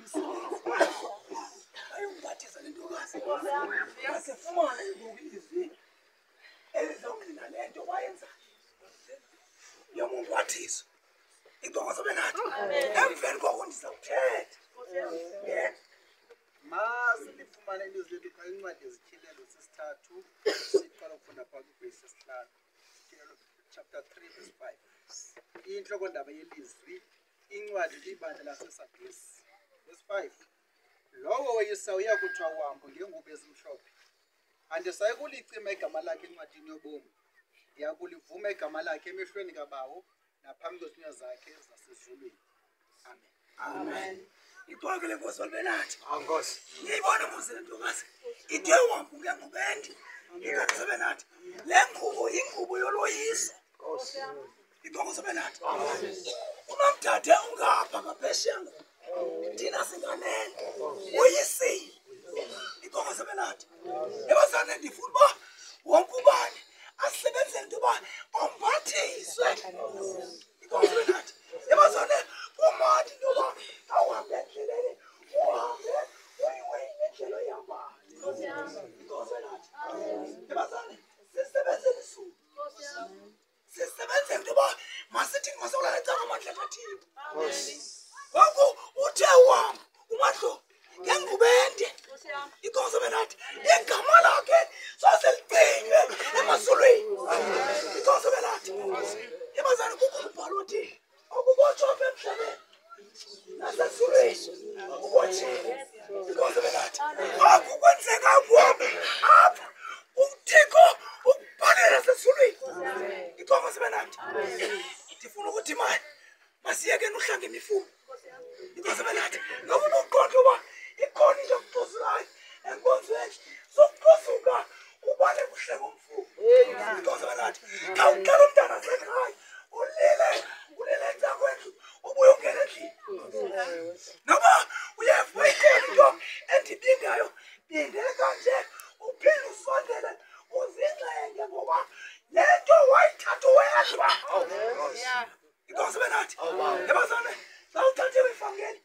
umsebenzi ayongibhathiza lentokazi asefumana izwi elizongina lento wayenza yomumbhathizo inkonzo benathi emveni koko ndizawuthetha masilifumane ilizwi lethu phaa incwadi ezityhilelo sesithathu siqala ukufunda phaa kwibhesi yesihlanu chapter 3 verse 5 intloko ndaba yelizwi incwadi libandla lasesagesi verse 5 lowo woyisa uya kuthiwa uhambo ngeengubo ezimhlophe andisayi kulicima igama lakhe encwadini yobomi ndiya kulivuma igama lakhe emehlweni kabawo naphambi kwezinyo zakhe zasezulwini amen amen iqoke lenkosi walibenathi ankosi ngiyibona muze lentokazi ithe uhambo ngeengubo ende inkosi benathi le ngubo ingubo yoloyiso nkosi inkosi benathi unamdade ungapha ngaphesheya thina singanene uyisile inkosi benathi ebazane ndifuna uba wonke ubani asebenzele into yoba ombhathiswe inkosi benathi ebazane kumati into yoba awuhambe endleleni uhambe uyiweyile indlela oyihambayo inkosi benathi ebazane sisebenzele isuku sisebenzele into yoba masithi masokulala ecanga amandla kathixo ngoku uthe uhambo umahlo ngengubo ende inkosi benathi igama lakhe saselicinge emasulwini inkosi benathi ebazane kukho umbhalo othi akubotshwa apha emhlabeni nasesulwini akubotshile inkosi benathi akukwenzeka kuhamba apha uthixo ukubhalele nasesulwini inkosi benathi ndifuna ukuthi mani masiyekeni uhlanga imifuno inkosi benathi ngabona uqonda uba ikhona into okuxuzulayo enkonzweni sokuxuzuka ubale kuhle komfuno inkosi benathi khawuqala umntana sekhaya ulele ntakwendlu ubuye ungena endlini noba uyeva ikhona into endibingayo bindele kanje uphinde usondele uzingxenge ngoba le nto wayithatha wedwa inkosi benathi ebazane sawuthathiwe ivangeli